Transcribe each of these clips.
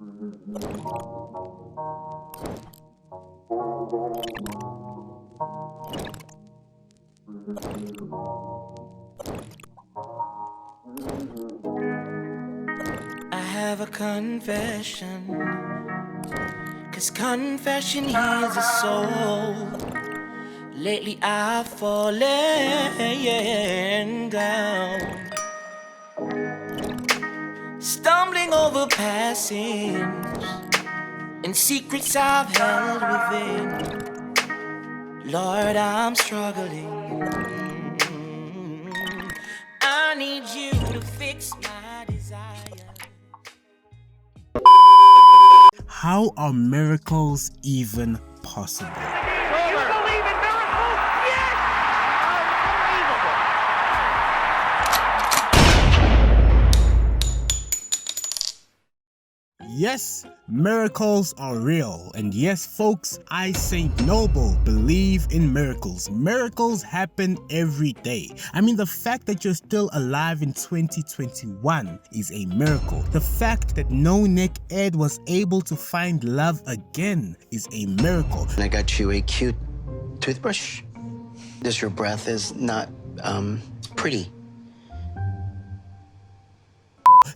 I have a confession, 'cause confession heals the soul. Lately I've fallen down, stumbling over past sins and secrets I've held within. Lord, I'm struggling. I need you to fix my desire. How are miracles even possible? You believe in miracles? Yes! Yes, miracles are real. And yes, folks, I, Saint Noble, believe in miracles. Miracles happen every day. I mean, the fact that you're still alive in 2021 is a miracle. The fact that No Neck Ed was able to find love again is a miracle. I got you a cute toothbrush. Just your breath is not pretty.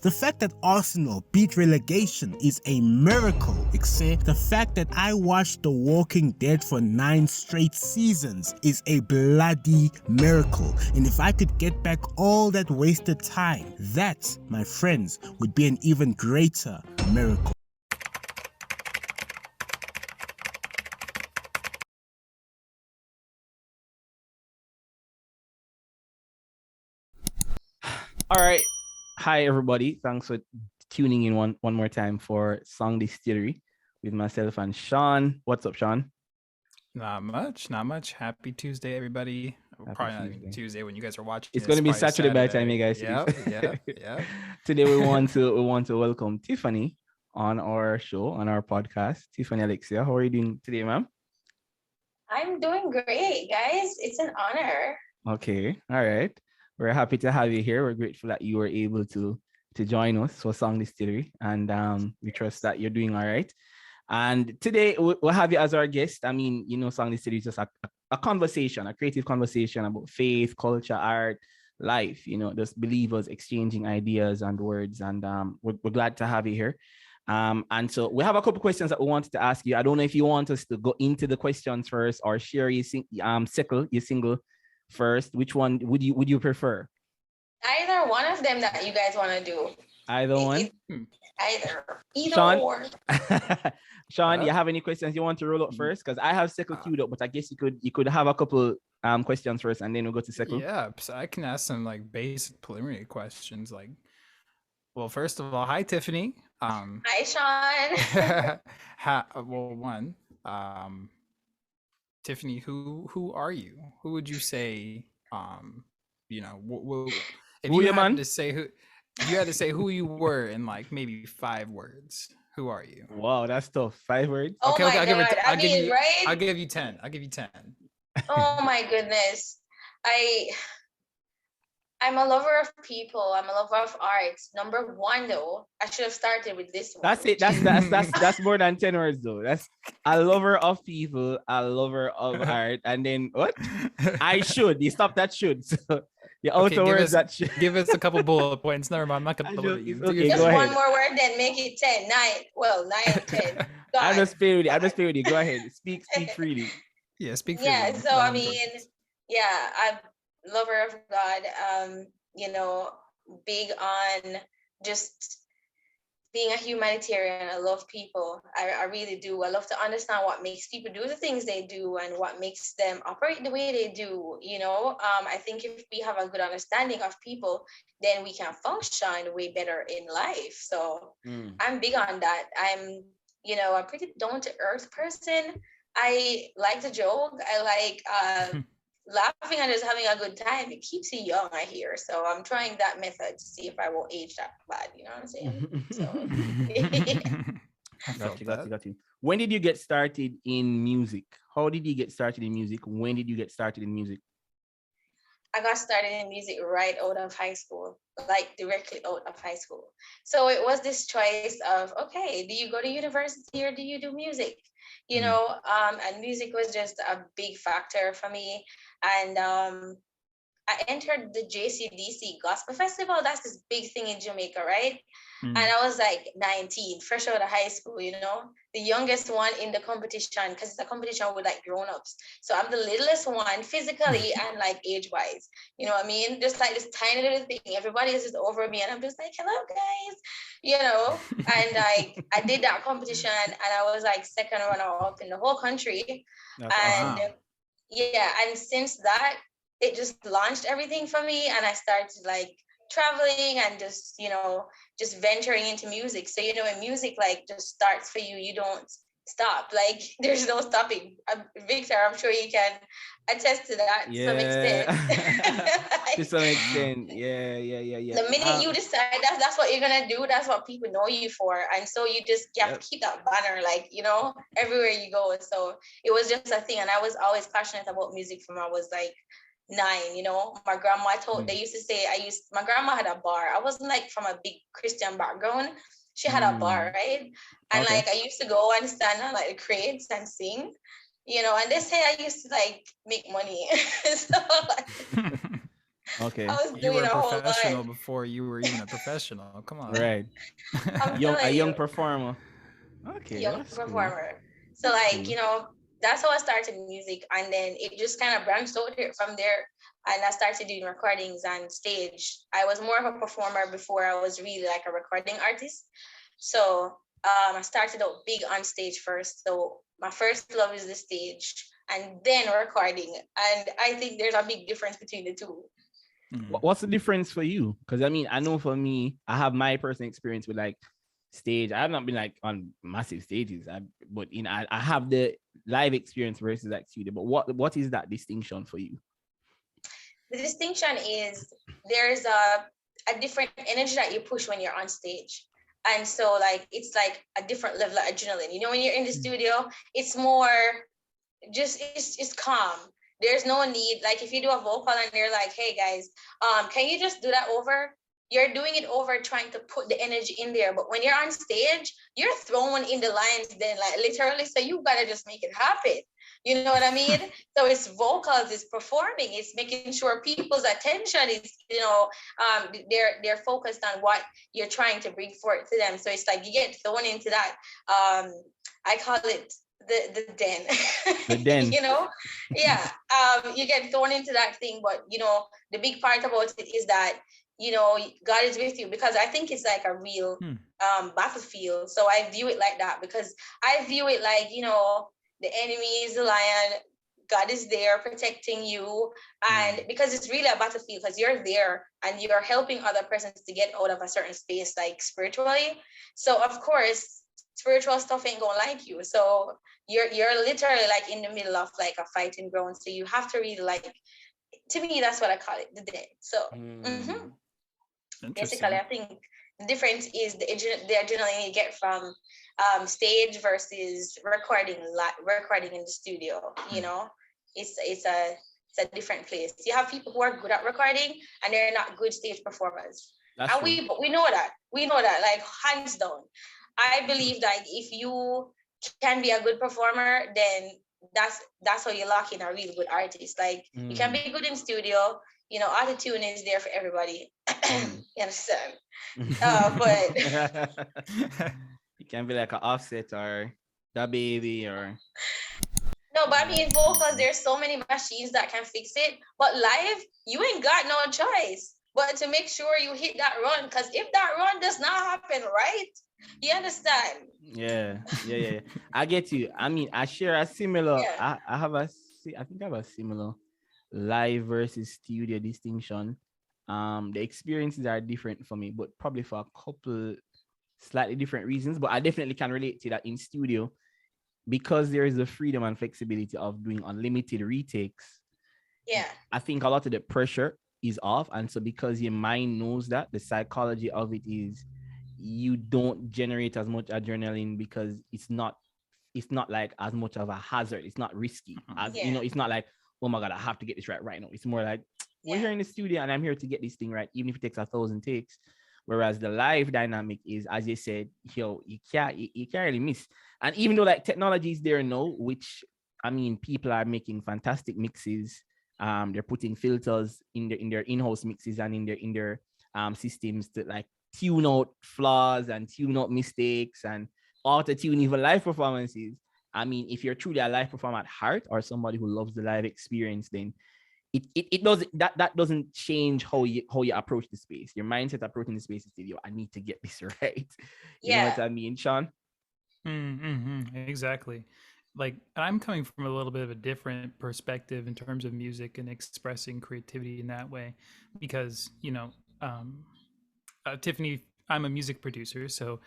The fact that Arsenal beat relegation is a miracle, except the fact that I watched The Walking Dead for 9 straight seasons is a bloody miracle. And if I could get back all that wasted time, that, my friends, would be an even greater miracle. All right. Hi, everybody. Thanks for tuning in one more time for Song Distillery with myself and Shawn. What's up, Shawn? Not much. Happy Tuesday, everybody. Probably not even Tuesday when you guys are watching. It's going to be Saturday by the time you guys see it. Yeah. Today we want to welcome Tiffany on our show, on our podcast. Tiffany Alexxia, how are you doing today, ma'am? I'm doing great, guys. It's an honor. Okay. All right. We're happy to have you here. We're grateful that you were able to join us for Song Distillery, and we trust that you're doing all right. And today we'll have you as our guest. I mean, you know, Song Distillery is just a conversation, a creative conversation about faith, culture, art, life. You know, just believers exchanging ideas and words. And we're glad to have you here. And so we have a couple questions that we wanted to ask you. I don't know if you want us to go into the questions first or share your Sekkle, your single first. Which one would you prefer? Either one of them that you guys want to do. Either one. Either Shawn? or. Shawn, you have any questions you want to roll up first? Because I have Sekkle queued up, but I guess you could have a couple questions first, and then we'll go to Sekkle. Yeah, so I can ask some like basic preliminary questions. Like, well, first of all, hi Tiffany. Hi Shawn. Tiffany, who are you? Who would you say? You know, if who you you had man? to say who, you had to say who you were in like maybe 5 words. Who are you? Wow, that's tough. 5 words. Oh Okay, my I'll give you. right? I'll give you 10. I'll give you 10. Oh my goodness. I'm a lover of people. I'm a lover of art. Number 1 though, I should have started with this one. That's it. That's more than 10 words though. That's a lover of people, a lover of art, and then what? I should. You stop that should. So the outer words that should. Give us a couple bullet points. Never mind. I'm not gonna believe you. Okay, just go ahead. one more word, then make it 10. 9. Well, 9 or 10. I'm just playing with you. Go ahead. Speak freely. Yeah, speak freely. Yeah, so I mean, yeah, I'm lover of God, you know, big on just being a humanitarian. I love people. I really do. I love to understand what makes people do the things they do and what makes them operate the way they do, you know. I think if we have a good understanding of people, then we can function way better in life. So I'm big on that. I'm a pretty down-to-earth person. I like to joke. I like laughing and just having a good time. It keeps you young, I hear. So I'm trying that method to see if I will age that bad. You know what I'm saying? So Got you. When did you get started in music? How did you get started in music? When did you get started in music? I got started in music right out of high school, like directly out of high school. So it was this choice of, okay, do you go to university or do you do music? And music was just a big factor for me. And I entered the JCDC Gospel Festival. That's this big thing in Jamaica, right? And I was like 19, fresh out of high school, the youngest one in the competition, because it's a competition with like grown-ups. So I'm the littlest one physically and like age-wise. You know what I mean? Just like this tiny little thing. Everybody is just over me, and I'm just like, hello, guys. And like I did that competition, and I was like second runner-up in the whole country. That's And awesome. yeah, and since that, it just launched everything for me, and I started like traveling and just venturing into music. So when music like just starts for you, you don't stop. Like there's no stopping. Victor, I'm sure you can attest to that to some extent. To some extent. Yeah. The minute you decide that's what you're gonna do, that's what people know you for, and so you have to keep that banner, like everywhere you go. So it was just a thing, and I was always passionate about music from I was like 9. My grandma told they used to say my grandma had a bar. I wasn't like from a big Christian background. She had a bar, right? And Okay. like I used to go and stand on like the crates and sing, and they say I used to like make money. So like, Okay. I was You doing were a a whole professional lot. before you were even a professional. Come on. Right. I'm A telling young you, performer. Okay, young that's cool. performer. So That's like, cool. that's how I started music, and then it just kind of branched out from there. And I started doing recordings and stage. I was more of a performer before I was really like a recording artist. So I started out big on stage first. So my first love is the stage, and then recording. And I think there's a big difference between the two. What's the difference for you? Because I mean, I know for me, I have my personal experience with like stage. I have not been like on massive stages, but I have the live experience versus like studio. But what is that distinction for you? The distinction is there's a different energy that you push when you're on stage. And so like it's like a different level of adrenaline. When you're in the studio, it's more just it's calm. There's no need, like if you do a vocal and they're like, hey guys, can you just do that over? You're doing it over trying to put the energy in there. But when you're on stage, you're thrown in the lines then, like literally, so you gotta just make it happen. You know what I mean? So it's vocals, it's performing, it's making sure people's attention is, they're focused on what you're trying to bring forth to them. So it's like you get thrown into that. I call it the den. The den. Yeah. You get thrown into that thing, but the big part about it is that God is with you, because I think it's like a real battlefield. So I view it like that, because I view it like the enemy is the lion, God is there protecting you, and because it's really a battlefield, because you're there and you're helping other persons to get out of a certain space, like spiritually. So of course spiritual stuff ain't gonna like you, so you're literally like in the middle of like a fighting ground. So you have to really like, to me that's what I call it, the dead. So basically I think the difference is the adrenaline you get from stage versus recording in the studio. It's a different place. You have people who are good at recording and they're not good stage performers. That's And true. we know that like hands down. I believe that if you can be a good performer, then that's how you lock in a really good artist. Like you can be good in studio, autotune is there for everybody. You understand? But You can be like an Offset or Da Baby or no, but I mean vocals, there's so many machines that can fix it. But live, you ain't got no choice but to make sure you hit that run. Because if that run does not happen, right? You understand? Yeah. I get you. I mean, I share a similar. Yeah. I think I have a similar live versus studio distinction. The experiences are different for me, but probably for a couple slightly different reasons. But I definitely can relate to that in studio, because there is the freedom and flexibility of doing unlimited retakes. Yeah. I think a lot of the pressure is off, and so because your mind knows that, the psychology of it is you don't generate as much adrenaline, because it's not like as much of a hazard. It's not risky as it's not like, oh my god, I have to get this right now. It's more like we're here in the studio and I'm here to get this thing right, even if it takes 1,000 takes. Whereas the live dynamic is, as you said, you can't really miss. And even though like technology is there now, which I mean, people are making fantastic mixes. They're putting filters in their in-house mixes and in their systems to like tune out flaws and tune out mistakes and auto-tune even live performances. I mean, if you're truly a live performer at heart or somebody who loves the live experience, then it doesn't that doesn't change how you approach the space. Your mindset approaching the space is still, yo, I need to get this right. You know what I mean, Shawn? Exactly. Like, I'm coming from a little bit of a different perspective in terms of music and expressing creativity in that way, because Tiffany, I'm a music producer, so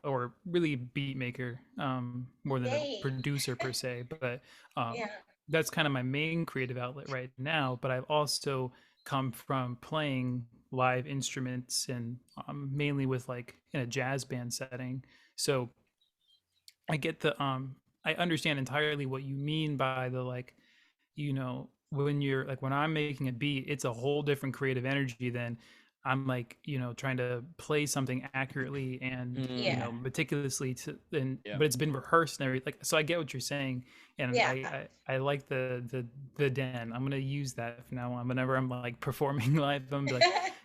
or really beat maker, more than a producer per se, but that's kind of my main creative outlet right now. But I've also come from playing live instruments and mainly with like in a jazz band setting, so I get I understand entirely what you mean by the, like, when you're like, when I'm making a beat, it's a whole different creative energy than I'm like, trying to play something accurately and, meticulously but it's been rehearsed and everything. Like, so I get what you're saying. And I like the den. I'm going to use that from now on. Whenever I'm like performing live, I'm like,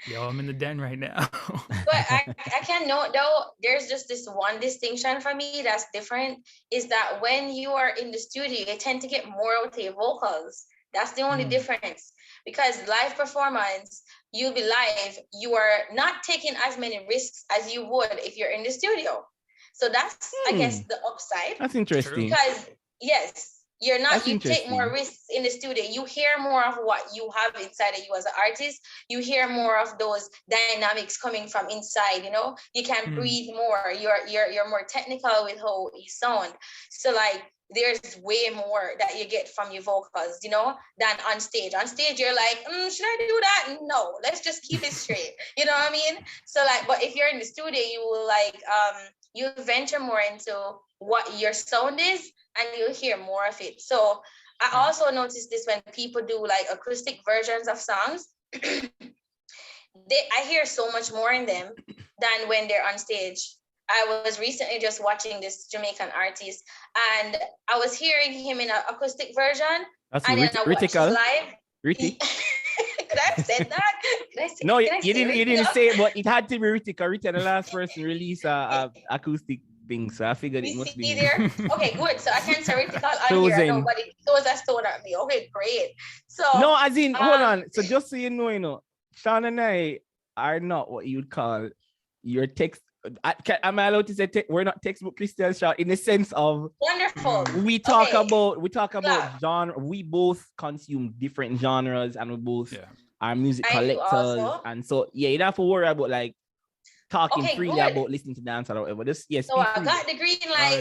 yo, I'm in the den right now. But I can note though, there's just this one distinction for me that's different, is that when you are in the studio, you tend to get more out of your vocals. That's the only difference. Because live performance, you'll be live, you are not taking as many risks as you would if you're in the studio. So that's, I guess, the upside. That's interesting. Because yes, you take more risks in the studio. You hear more of what you have inside of you as an artist. You hear more of those dynamics coming from inside, you can breathe more. You're more technical with how you sound. So like, there's way more that you get from your vocals, than on stage. On stage, you're like, should I do that? No, let's just keep it straight. You know what I mean? So like, but if you're in the studio, you will like, you venture more into what your sound is and you'll hear more of it. So I also noticed this when people do like acoustic versions of songs, I hear so much more in them than when they're on stage. I was recently just watching this Jamaican artist and I was hearing him in an acoustic version. That's and then I watched his live. Ritty. Could I have said that? No, you didn't say it, but it had to be Ritty, because Ritty, the last person released a acoustic thing, so I figured it must be there. Okay, good. So I can't say Ritty on here. Nobody throws a stone at me. Okay, great. So no, as in, hold on. So just so you know, Shawn and I are not what you'd call your text. Am I allowed to say we're not textbook Christians, Shawn, in the sense of wonderful. We talk about genre. We both consume different genres, and we both are music collectors, and so you don't have to worry about like talking freely about listening to dance or whatever. Just so I got the green light.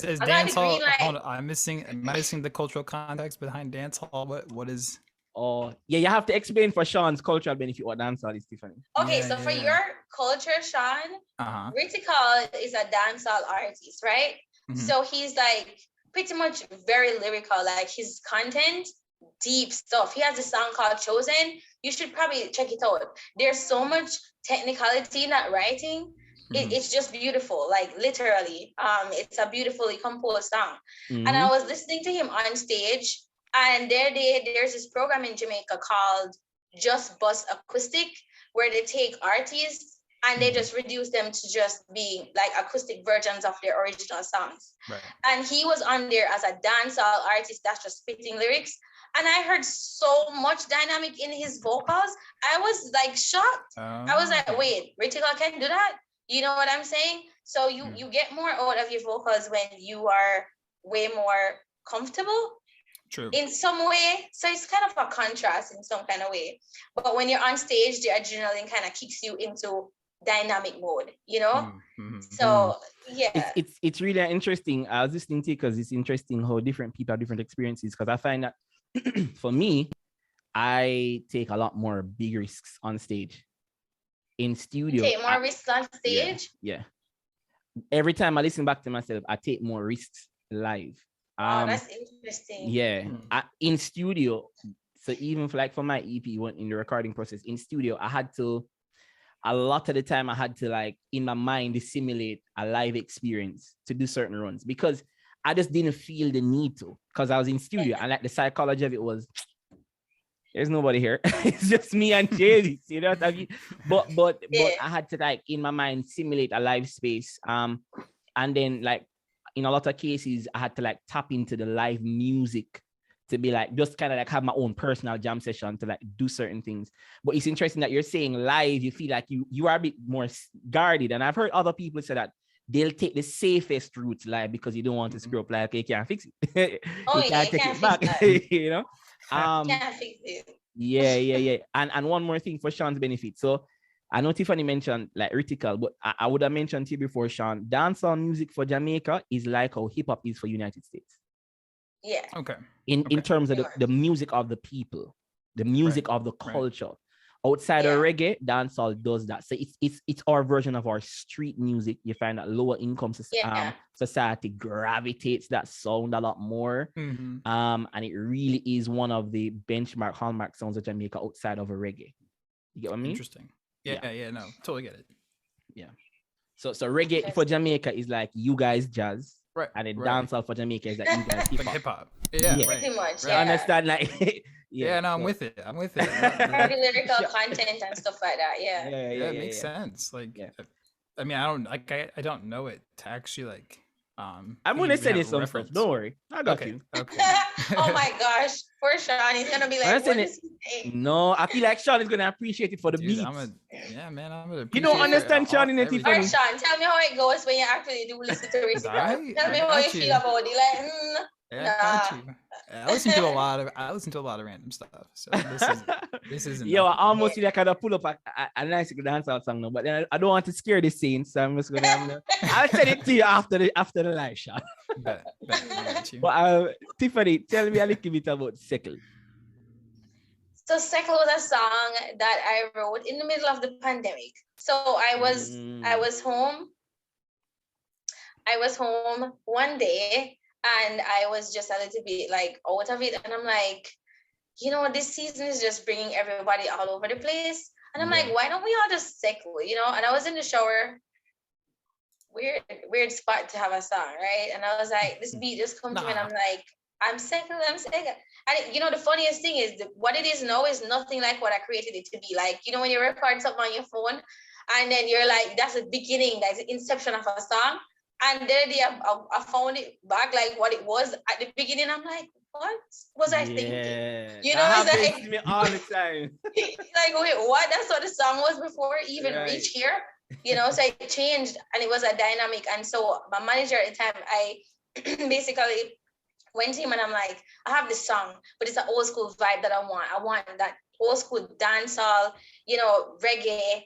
Is dance hall? Hold on, am I missing the cultural context behind dance hall? What is? Oh, yeah, you have to explain for Shawn's cultural benefit what dancehall is, Tiffany. Okay, so for your culture, Shawn, Ritty is a dancehall artist, right? So he's like pretty much very lyrical, like his content, deep stuff. He has a song called Chosen. You should probably check it out. There's so much technicality in that writing. It's just beautiful, like literally. It's a beautifully composed song. And I was listening to him on stage. And there's this program in Jamaica called Just Bus Acoustic, where they take artists and they just reduce them to just being like acoustic versions of their original songs. Right. And he was on there as a dancehall artist that's just spitting lyrics. And I heard so much dynamic in his vocals. I was like shocked. I was like, wait, Ritty can do that? You know what I'm saying? So you get more out of your vocals when you are way more comfortable. True. In some way, so it's kind of a contrast in some kind of way. But when you're on stage, the adrenaline kind of kicks you into dynamic mode, So yeah, it's really interesting. I was listening to it because it's interesting how different people have different experiences. Because I find that for me, I take a lot more big risks on stage. In studio, take more risks on stage. Yeah. Every time I listen back to myself, I take more risks live. That's interesting. Yeah, in studio, So even for my EP, when in the recording process in studio, a lot of the time I had to like in my mind simulate a live experience to do certain runs because I just didn't feel the need to because I was in studio and like the psychology of it was there's nobody here. It's just me and Jay, you know what I mean? But I had to like in my mind simulate a live space. And then like in a lot of cases I had to like tap into the live music to be like just kind of like have my own personal jam session to like do certain things. But it's interesting that you're saying live, you feel like you are a bit more guarded. And I've heard other people say that they'll take the safest route live because you don't want to screw up like you can't fix it. Oh, you can't take it back. You know? Can't fix it. Yeah. And one more thing for Shawn's benefit. So I know Tiffany mentioned like Ritical, but I would have mentioned to you before, Shawn, dancehall music for Jamaica is like how hip hop is for United States. Yeah. Okay. In terms of the music of the people, the music of the culture. Outside of reggae, dancehall does that. So it's our version of our street music. You find that lower income society gravitates that sound a lot more. Mm-hmm. And it really is one of the benchmark hallmark sounds of Jamaica outside of a reggae. You get what I mean? Interesting. Yeah, no, totally get it. Yeah. So reggae for Jamaica is like you guys jazz. Right. And then dancehall for Jamaica is like you guys hip hop. Like hip hop. Yeah. Pretty much. Right. Understand? Like no, I'm with it. Very lyrical content and stuff like that. Yeah, it makes sense. Like I mean, I don't know it to actually like I'm gonna say this on first. Don't worry. I got you. Okay. Oh my gosh. Poor Shawn. He's gonna be like, what is he saying? No, I feel like Shawn is gonna appreciate it for the beats. I'm gonna you don't understand Shawn in it. All right, Shawn, tell me how it goes when you actually do listen to Ritical. Tell me how you feel about it. Like, I listen to a lot of random stuff. So this isn't. Yo, I almost feel like I pull up a nice dancehall song now, but then I don't want to scare the scene, so I'm just gonna. I'll send it to you after the live shot. Bet, but Tiffany, tell me a little bit about Sekkle. So Sekkle was a song that I wrote in the middle of the pandemic. So I was home. I was home one day. And I was just a little bit like out of it. And I'm like, this season is just bringing everybody all over the place. And I'm like, why don't we all just Sekkle, And I was in the shower. Weird spot to have a song, right? And I was like, this beat just come to me and I'm like, I'm Sekkle. And the funniest thing is what it is now is nothing like what I created it to be. Like, when you record something on your phone and then you're like, that's the beginning, that's the inception of a song. And then I found it back like what it was at the beginning. I'm like, what was I thinking? That happens to me all the time. Like, wait, what? That's what the song was before it even reached here. So it changed and it was a dynamic. And so my manager at the time, I basically went to him and I'm like, I have this song, but it's an old school vibe that I want. I want that old school dancehall, reggae,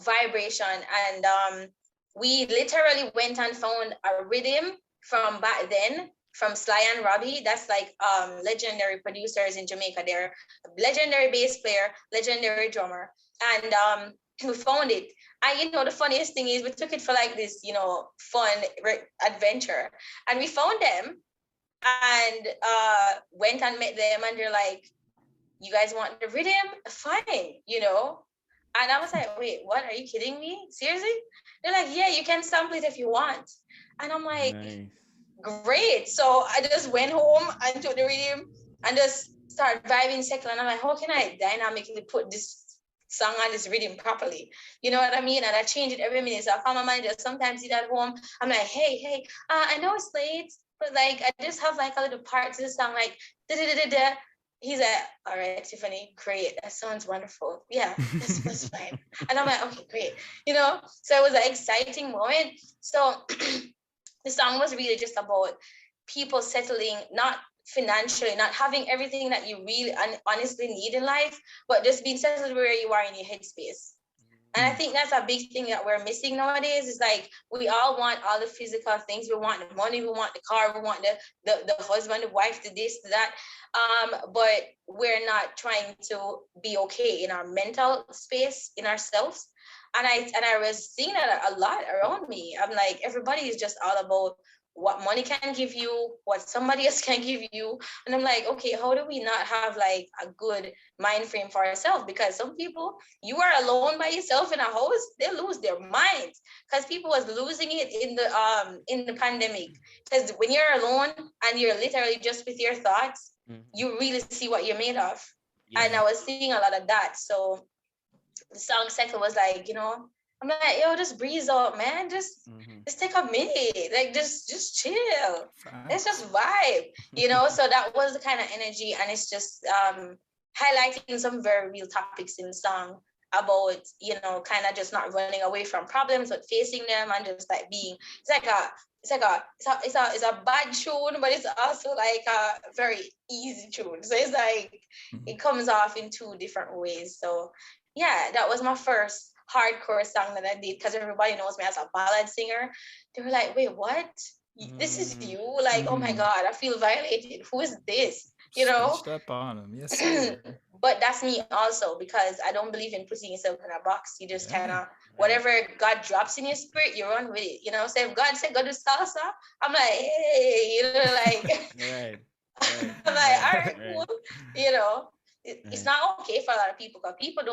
vibration. And we literally went and found a rhythm from back then from Sly and Robbie. That's like legendary producers in Jamaica. They're a legendary bass player, legendary drummer. And we found it. And the funniest thing is we took it for like this, fun adventure. And we found them and went and met them and they're like, you guys want the rhythm? Fine, And I was like, wait, what? Are you kidding me? Seriously? They're like, yeah, you can sample it if you want. And I'm like, nice. Great. So I just went home and took the rhythm and just started vibing Sekkle. And I'm like, how can I dynamically put this song on this rhythm properly? You know what I mean? And I change it every minute. So I found my manager sometimes he's at home. I'm like, hey, I know it's late, but like, I just have like a little part to the song, like, da-da-da-da-da. He's like, all right, Tiffany, great. That sounds wonderful. Yeah, that's fine. And I'm like, okay, great. So it was an exciting moment. So the song was really just about people settling, not financially, not having everything that you really honestly need in life, but just being settled where you are in your headspace. And I think that's a big thing that we're missing nowadays is like, we all want all the physical things. We want the money, we want the car, we want the husband, the wife, the this, the that. But we're not trying to be okay in our mental space, in ourselves. And I was seeing that a lot around me. I'm like, everybody is just all about what money can give you, what somebody else can give you. And I'm like, okay, how do we not have like a good mind frame for ourselves? Because some people, you are alone by yourself in a house, they lose their minds. Because people was losing it in the pandemic. Because when you're alone and you're literally just with your thoughts, you really see what you're made of. Yeah. And I was seeing a lot of that. So the song Sekkle was like, I'm like, yo, just breeze out, man. Just take a minute. Like, just chill. Let's just vibe, So that was the kind of energy. And it's just highlighting some very real topics in the song about, kind of just not running away from problems, but facing them and just like being, it's a bad tune, but it's also like a very easy tune. So it's like, it comes off in two different ways. So yeah, that was my first hardcore song that I did, because everybody knows me as a ballad singer. They were like, wait, what? This is you? Like, oh my God, I feel violated. Who is this? Step on him. Yes, sir. But that's me also, because I don't believe in putting yourself in a box. You just kind of, whatever God drops in your spirit, you run with it. So if God said go do salsa, I'm like, hey, right. I'm like, all right, cool. It's not okay for a lot of people, because people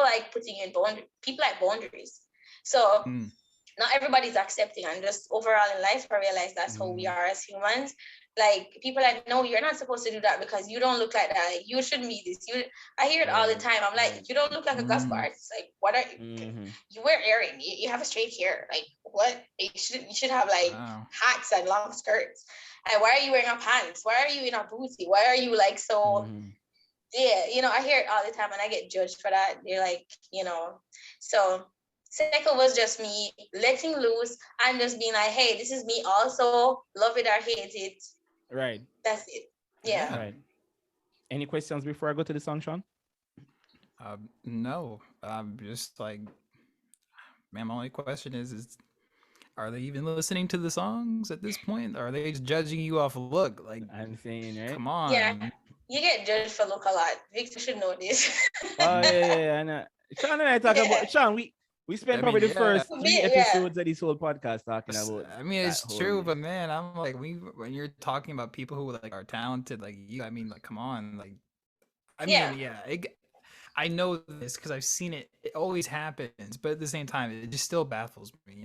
like putting in boundaries. People like boundaries. So not everybody's accepting. And just overall in life, I realize that's how we are as humans. Like, people like, no, you're not supposed to do that because you don't look like that. Like, you shouldn't be this. I hear it all the time. I'm like, you don't look like a gospel artist. Like, what are you wear earring? You have a straight hair. Like, what? You should have like hats and long skirts. And why are you wearing a pants? Why are you in a booty? Why are you like so? Yeah, I hear it all the time, and I get judged for that. They're like, so Sekkle was just me letting loose and just being like, hey, this is me also, love it or hate it. Right. That's it. Yeah. Right. Any questions before I go to the song, Shawn? No. I'm just like, man, my only question is are they even listening to the songs at this point? Or are they just judging you off a look? Like, I'm saying, right? Come on. Yeah. You get judged for look a lot. Victor should know this. Oh, yeah. I know. Shawn and I talk about, Shawn, we spent probably the first 3 episodes of this whole podcast talking about. I mean, it's true, but man, I'm like, when you're talking about people who like are talented like you, I mean, like, come on, like, I mean, I know this because I've seen it. It always happens, but at the same time, it just still baffles me,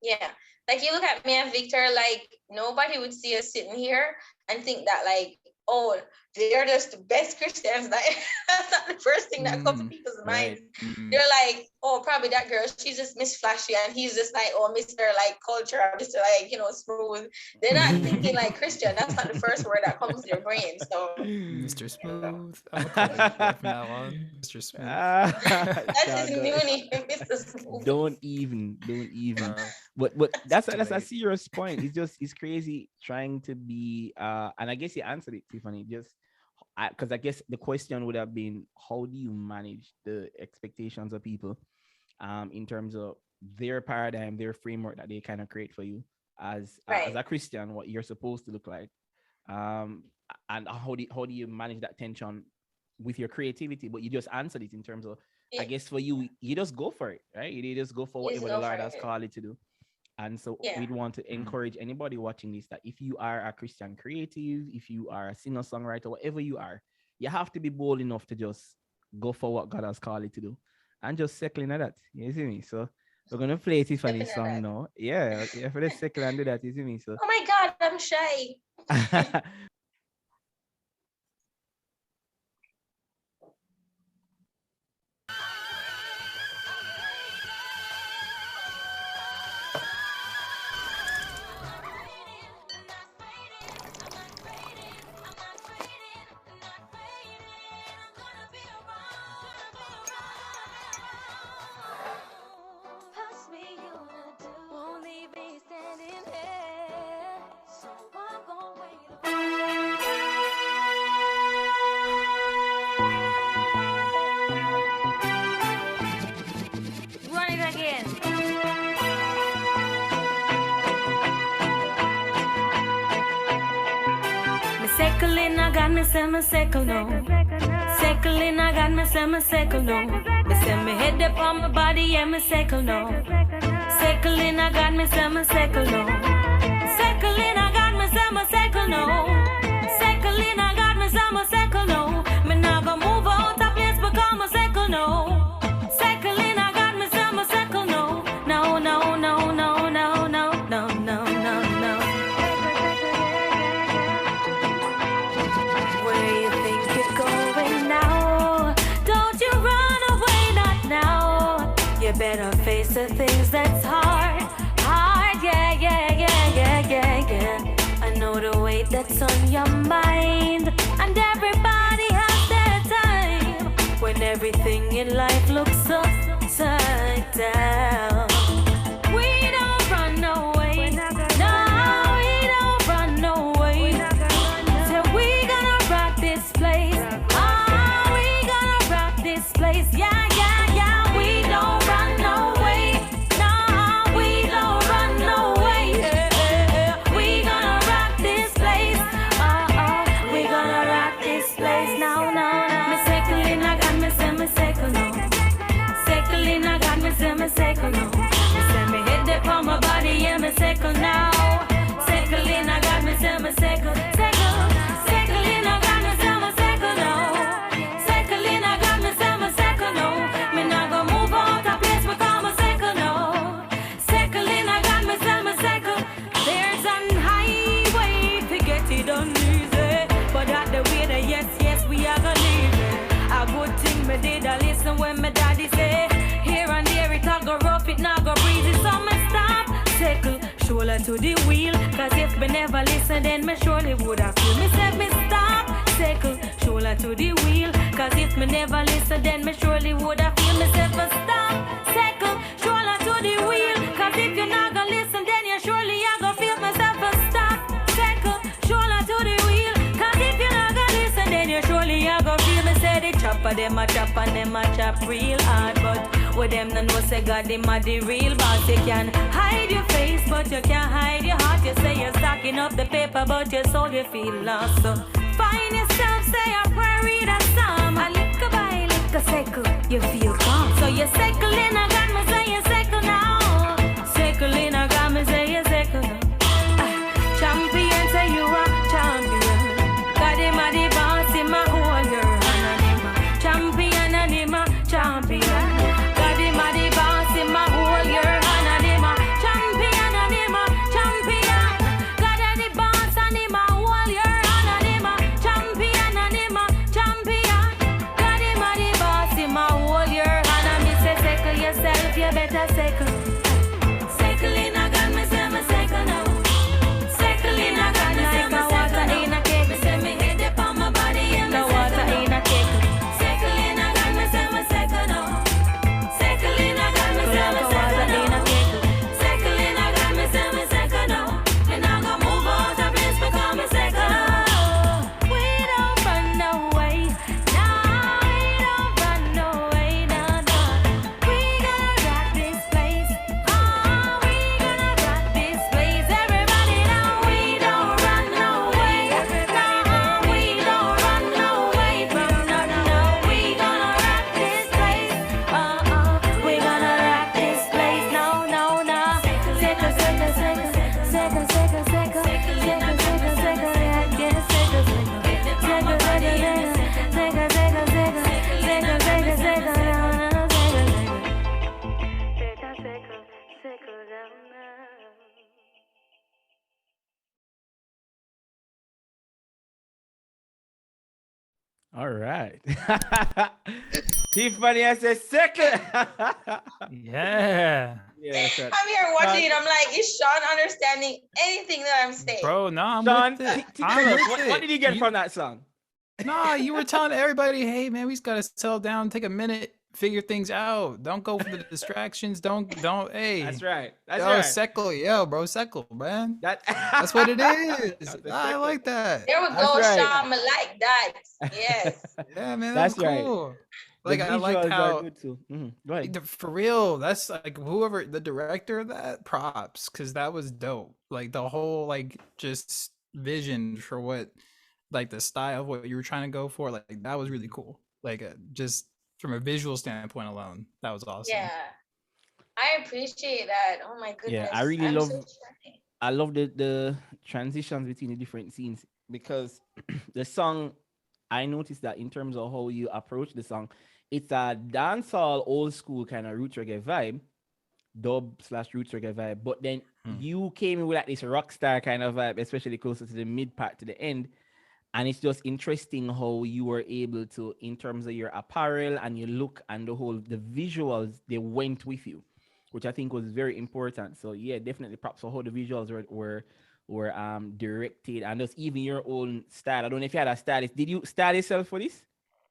Yeah, like, you look at me and Victor, like, nobody would see us sitting here and think that, like, oh, they're just the best Christians. That's not the first thing that comes to people's minds. They're like, oh, probably that girl, she's just Miss Flashy, and he's just like, oh, Mr. like culture, Mr. like, smooth. They're not thinking like Christian. That's not the first word that comes to their brain. So Mr. Smooth. I'm gonna call you from now on. Mr. Smooth. That's his new name, Mr. Smooth. Don't even. But that's a serious point. It's crazy trying to be and I guess you answered it, Tiffany. Just because I guess the question would have been, how do you manage the expectations of people in terms of their paradigm, their framework that they kind of create for you as a Christian, what you're supposed to look like, and how do you manage that tension with your creativity? But you just answered it in terms of, I guess for you just go for it, right? You just go for whatever the Lord has called you to do. And so we'd want to encourage anybody watching this that if you are a Christian creative, if you are a singer-songwriter, whatever you are, you have to be bold enough to just go for what God has called you to do and just Sekkle at that. You see me? So we're going to play Tiffany's song now. Yeah, for the Sekkle and do that. You see me? So. Oh my God, I'm shy. Sekkle, I got me say me Sekkle no. Sekkle, I got me say me Sekkle no. Me Send me head up on my body and me Sekkle now. Sekkle in I got me, say me Sekkle now. Sekkle in I got me, say me Sekkle now. Sekkle in I got me, say me Sekkle now. Me nah go move out of place because me Sekkle now. Sekkle in I got me, say me Sekkle now. No, no, no, no, no, no, no, no, no, no. Where you think you're going now? Don't you run away, not now. You better face the things that's hard, hard, yeah, yeah, yeah, yeah, yeah, yeah. I know the weight that's on your mind, and everybody has their time. When everything in life looks upside down, we don't run away. No, we don't run away. So we gonna rock this place. Ah, we gonna rock this place. Yeah, yeah, yeah. We don't run away. No, we don't run away. We gonna rock this place. We gonna rock this place. No, no, no. Me Sekkle in, I got me, say me Sekkle now. Sekkle in, I got me, say me Sekkle now. Me say me hit up on my body, yeah, me Sekkle now. Sekkle in, I got me, say me Sekkle. Sekkle, Sekkle in, I got me, say me Sekkle now. Sekkle in, I got me, say me Sekkle now. Me nah go move out of place because me Sekkle now. Sekkle in, I got me, say me Sekkle. There's an highway to get it done easy, but at the way that yes, yes, we are gonna leave it. A good thing me did I listen when my daddy say, here and there it a go rough, it not go breezy, so me stop. Sekkle, shoulder to the wheel, cause if me never listen then me surely would have feel. Me said me stop. Sekkle, shoulder to the wheel, cause if me never listen then me surely would have feel. Me said me stop. Sekkle, shoulder to the wheel, cause if you not gonna listen then you surely are gonna feel. Myself a stop. Sekkle, shoulder to the wheel, cause if you not gonna listen then you surely are gonna feel. Me say the chopper them a chop and them a chop real hard, but with them no know say God them a the real boss. You can hide your face but you can't hide your heart. You say you're stacking up the paper but your soul you feel lost. So find yourself, say a prayer, read a psalm, a lick by lick a Sekkle, you feel calm. So you Sekkle in, I got me, say you Sekkle now. Sekkle in, I got me, say you Sekkle now. Champion, say you are champion. God him a the boss, him a hold your hand, and him a champion, and him a champion. God him a the boss, him a hold your hand, and him a champion, and him a champion. God a the boss, and him a hold your hand, and him a champion, and him a champion. God him a the boss, him a hold your hand, and me say Sekkle yourself, you better Sekkle. Sekkle in, I got me, say me Sekkle now. Sekkle in, I got me, say me Sekkle in a cake. Me say me head up on my body and me water in a cake. Sekkle in, I got me, say me Sekkle now. Sekkle in, I got me, say me Sekkle now. Sekkle in, I got me, say me Sekkle now. Me nah go move out of place because me Sekkle now. We don't run away, no, we don't run away, no, no. We gonna rock this place, oh, we gonna rock this place. Everybody know we don't run away, no, we don't run away from nothing, no. We gonna rock this place, oh, oh, we gonna rock this place, no, no, no. Sekkle, Sekkle, Sekkle, Sekkle, Sekkle, Sekkle, Sekkle, Sekkle, Sekkle, yeah, yeah, Sekkle, Sekkle, Sekkle, Sekkle, Sekkle, Sekkle, Sekkle, Sekkle, Sekkle, Sekkle, Sekkle, Sekkle, down now. All right. Tiffany, I said Sekkle. Yeah. Yeah, sir. I'm here watching it. I'm like, is Shawn understanding anything that I'm saying? Bro, no, I'm Sean, with it. tell I'm us, with what it. did you get from that song? Nah, you were telling everybody, hey man, we just gotta settle down, take a minute, figure things out. Don't go for the distractions. Don't. Hey. That's right. That's Yo, right. Sekkle, yo, bro, Sekkle, man. That's what it is. That's the I Sekkle. like that. There we That's go, right. Shawn. I like that. Yes. Yeah, man, That's that's right. cool. The Like I like visuals are how good too. Go ahead. for real. That's like whoever the director of that, props, because that was dope. Like the whole like just vision for what like the style of what you were trying to go for. Like that was really cool. Like just from a visual standpoint alone, that was awesome. Yeah, I appreciate that. Oh my Yeah, I goodness, really I'm so love shy. I love the transitions between the different scenes because the song I noticed that in terms of how you approach the song, it's a dancehall old school kind of roots reggae vibe, dub slash roots reggae vibe. But then you came in with like this rock star kind of vibe, especially closer to the mid part to the end. And it's just interesting how you were able to, in terms of your apparel and your look and the visuals, they went with you, which I think was very important. So yeah, definitely props for how the visuals were directed and just even your own style. I don't know if you had a stylist. Did you style yourself for this?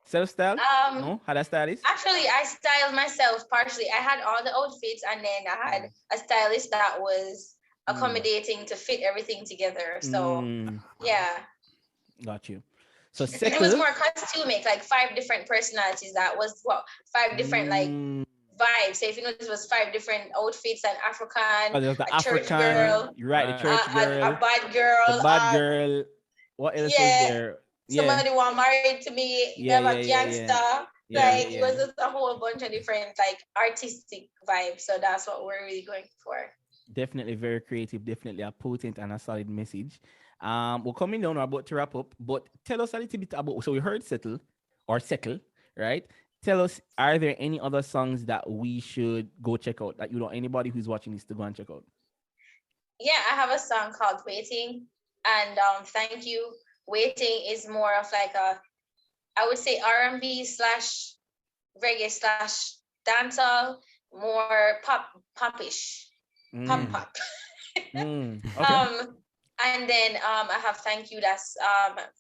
Self style? Um, No, had a stylist? Actually, I styled myself partially. I had all the outfits, and then I had a stylist that was accommodating to fit everything together. So Mm, yeah, got you. So it was Sekkle. more costumic, like 5 different personalities. That was what 5 different like Mm, vibes. So if you notice, it was 5 different outfits: an oh, African, there's the a church African, girl, you're right, the Right. church a girl, bad the girl. bad girl. What else was Yeah, there? Yeah, somebody want married to me. yeah, Them a yeah, yeah, yeah, gangster. yeah, Yeah. yeah, Like it was yeah. just a whole bunch of different like artistic vibes. So that's what we're really going for. Definitely very creative, definitely a potent and a solid message. We're coming down, we're about to wrap up, but tell us a little bit about. So we heard Settle or Sekkle, right? Tell us, are there any other songs that we should go check out that you know anybody who's watching this to go and check out? Yeah, I have a song called Waiting, and thank you. Waiting is more of like a, I would say R&B slash reggae slash dancehall, more popish, Mm, pop. okay. And then I have Thank You. That's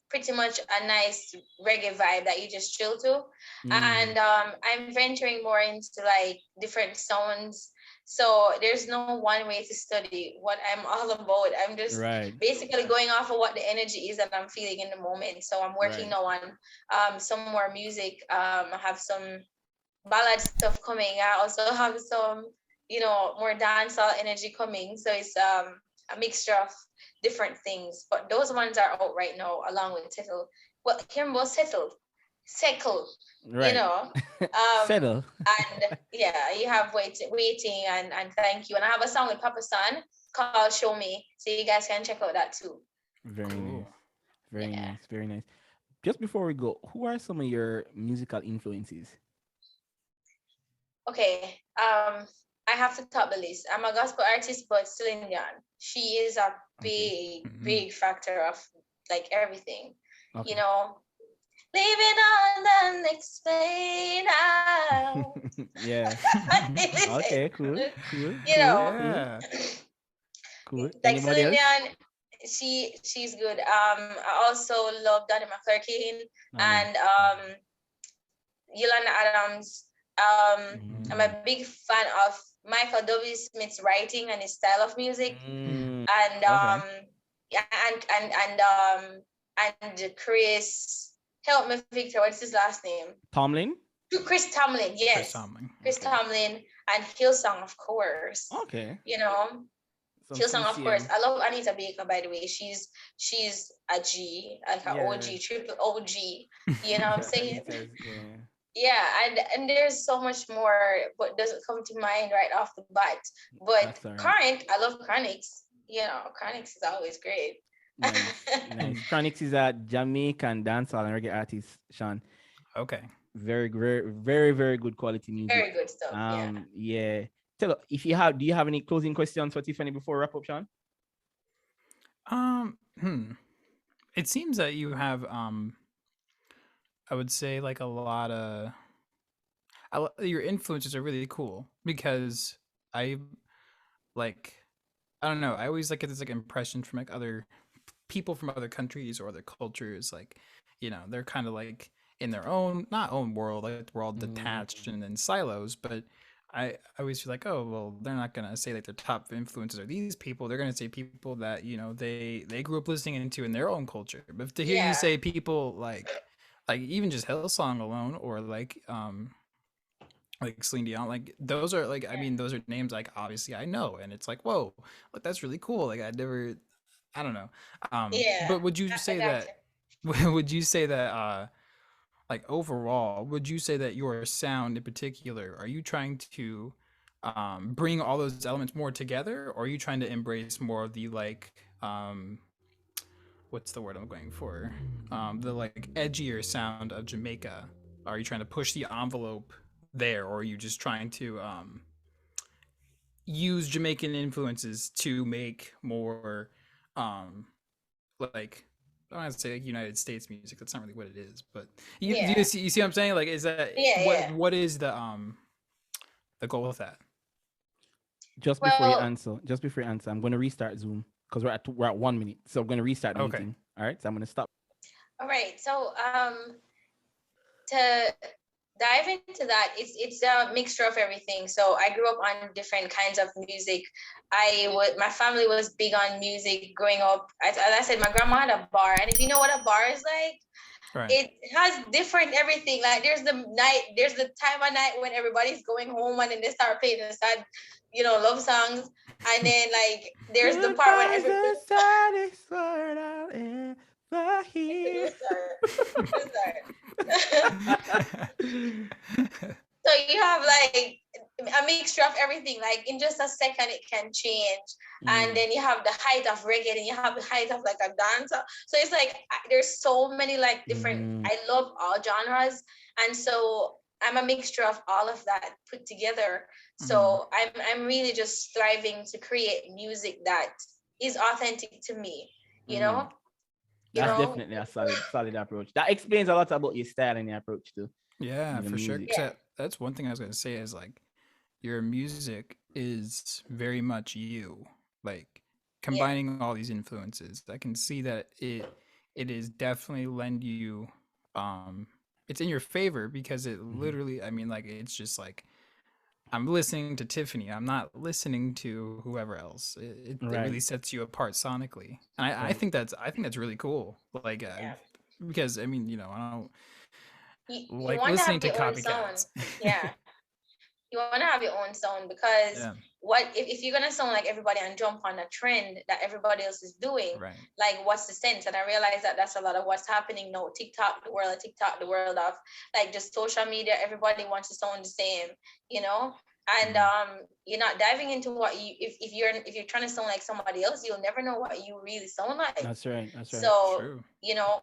pretty much a nice reggae vibe that you just chill to. Mm, And I'm venturing more into like different sounds. So there's no one way to study what I'm all about. I'm just right, basically going off of what the energy is that I'm feeling in the moment. So I'm working right. now on some more music. I have some ballad stuff coming. I also have some, more dancehall energy coming. So it's a mixture of different things. But those ones are out right now, along with Settle. Well, Kimbo Settle, Sekkle, you Right. know. Um, Settle. and yeah, you have waiting and thank you. And I have a song with Papa San called Show Me. So you guys can check out that too. Very nice. Cool. Very Yeah. nice. Very nice. Just before we go, who are some of your musical influences? Okay. I have to top the list. I'm a gospel artist, but Celine Dion. She is a Okay. big factor of like everything. You Okay. know, living on the next plane out. Yeah. Okay. Cool. Cool. You Cool. know, Cool. Yeah. Cool. like Anybody Celine else? Dion, she's good. I also love Donny McClurkin Oh yeah. and Yolanda Adams. I'm a big fan of Michael W. Smith's writing and his style of music, Mm, and okay. yeah, and Chris. Help me, Victor. What's his last name? Tomlin. Chris Tomlin. Chris Yes, Tomlin. Chris Okay. Tomlin and Hillsong, of course. Okay. You know, Some Hillsong, of course. CCM. I love Anita Baker, by the way. She's a G, like an Yeah. OG, triple OG. You know what I'm saying? Anita's. Yeah. Yeah, and there's so much more, but doesn't come to mind right off the bat. But That's all right. current, I love Chronix. You know, Chronix is always great. Nice. Nice. Chronix is a Jamaican dancehall and reggae artist, Sean. Okay. Very, very, very, very good quality music. Very good stuff. Yeah. Yeah. Do you have any closing questions for Tiffany before we wrap up, Sean? It seems that you have I would say like a lot of your influences are really cool because I like I don't know, I always like get this like impression from like other people from other countries or other cultures, like, they're kind of like in their own not own world, like we're all detached and in silos, but I always feel like, oh well, they're not gonna say like their top influences are these people. They're gonna say people that they grew up listening into in their own culture. But to hear you Yeah. say people like even just Hillsong alone, or like Celine Dion, like those are like I mean those are names like obviously I know, and it's like whoa, like that's really cool. Like I don't know. Yeah. But would you I say gotcha. that would you say that like overall, would you say that your sound in particular, are you trying to bring all those elements more together, or are you trying to embrace more of the like what's the word I'm going for? The like edgier sound of Jamaica. Are you trying to push the envelope there, or are you just trying to use Jamaican influences to make more like I don't want to say like United States music. That's not really what it is, but you see what I'm saying? Like, is that what is the goal with that? Just before you answer, I'm going to restart Zoom because we're at 1 minute, so I'm going to restart the meeting. All right, so I'm going to stop. All right, so to dive into that, it's a mixture of everything. So I grew up on different kinds of music. My family was big on music growing up. As I said, my grandma had a bar, and if you know what a bar is like, right. It has different everything. Like there's the time of night when everybody's going home, and then they start playing the sad, love songs, and then like there's the part when everybody. Saddest word I'll ever hear. So you have like a mixture of everything. Like in just a second, it can change. And then you have the height of reggae, and you have the height of like a dancer. So it's like there's so many like different. I love all genres, and so I'm a mixture of all of that put together. So I'm really just striving to create music that is authentic to me. You know. That's definitely a solid approach. That explains a lot about your style and your approach too. Yeah, for sure. Yeah. That's one thing I was going to say is like your music is very much you, like combining all these influences. I can see that it is definitely lend you it's in your favor because it literally, I mean, like it's just like I'm listening to Tiffany. I'm not listening to whoever else. It really sets you apart sonically, and I think that's really cool. Like because I mean, I don't like listening to copycats. Yeah, you want to have your own sound because what if you're gonna sound like everybody and jump on a trend that everybody else is doing? Right. Like, what's the sense? And I realize that that's a lot of what's happening now. The world of like just social media. Everybody wants to sound the same, And you're not diving into what you if you're trying to sound like somebody else, you'll never know what you really sound like. That's right. So true.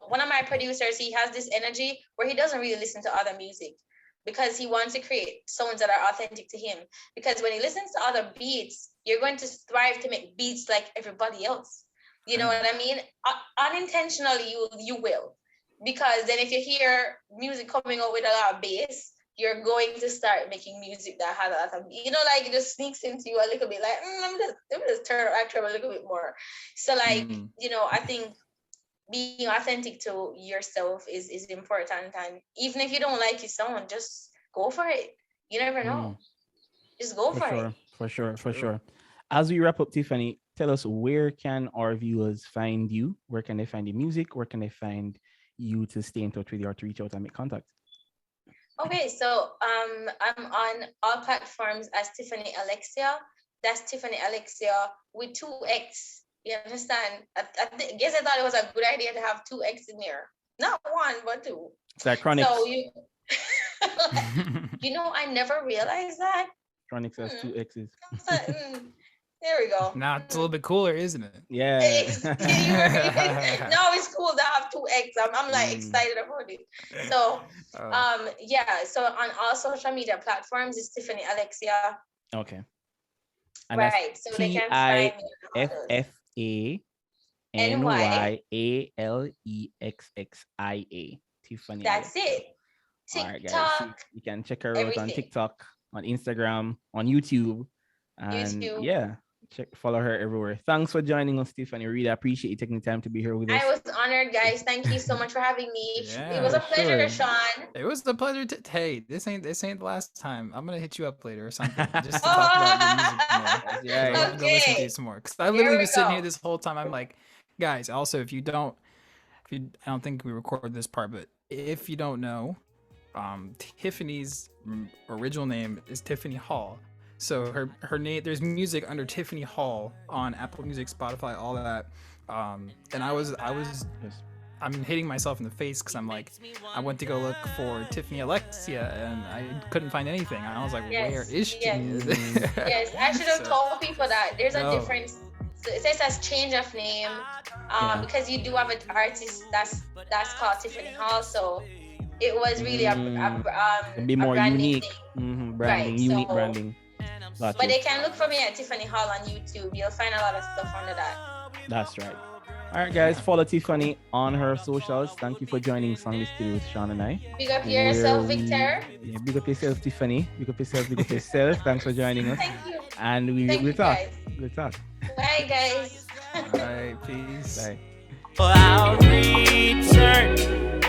One of my producers, he has this energy where he doesn't really listen to other music because he wants to create sounds that are authentic to him. Because when he listens to other beats, you're going to strive to make beats like everybody else. You know what I mean? Unintentionally, you will. Because then if you hear music coming out with a lot of bass, you're going to start making music that has a lot of, like it just sneaks into you a little bit, like, let me just turn up a little bit more. So like, I think being authentic to yourself is important. And even if you don't like your sound, just go for it. You never know. Just go for it. For sure. As we wrap up, Tiffany, tell us, where can our viewers find you? Where can they find your music? Where can they find you to stay in touch with you or to reach out and make contact? Okay, so I'm on all platforms as Tiffany Alexxia. That's Tiffany Alexxia with 2 X. You understand? I guess I thought it was a good idea to have 2 X in there. Not 1, but 2. It's like Chronics. So I never realized that. Chronics has 2 X's. There we go. Now it's a little bit cooler, isn't it? Yeah. No, it's cool to have 2 X. I'm like excited about it. So, so on all social media platforms, it's Tiffany Alexxia. Okay. And right. So they can find me. TIFFANYALEXXIA. Tiffany. That's it. TikTok. All right, guys. You can check her out on TikTok, on Instagram, on YouTube. And follow her everywhere. Thanks for joining us, Tiffany. Really appreciate you taking the time to be here with us. I was honored, guys. Thank you so much for having me. It was a pleasure, Shawn. It was a pleasure hey, this ain't the last time. I'm gonna hit you up later or something just to talk about your music more. Yeah, I'm gonna listen to you some more. Because I literally was sitting here this whole time. I'm like, guys, also I don't think we recorded this part, but if you don't know, Tiffany's original name is Tiffany Hall. So her name, there's music under Tiffany Hall on Apple Music, Spotify, all that. And I was I'm hitting myself in the face because I'm like, I went to go look for Tiffany Alexxia and I couldn't find anything. And I was like, where is she? Yes, I should have told people that there's a difference. So it says as change of name, because you do have an artist that's called Tiffany Hall. So it was really be more unique. Thing. Branding, unique branding. But they can look for me at Tiffany Hall on YouTube. You'll find a lot of stuff under that. That's right. All right, guys, follow Tiffany on her socials. Thank you for joining Song Distillery with Shawn and I. Big up yourself, Victor. Yeah, big up yourself, Tiffany. Big up yourself, big up yourself. Thanks for joining us. Thank you. And we'll talk. We'll talk. Bye, guys. All right, peace. Bye. I'll return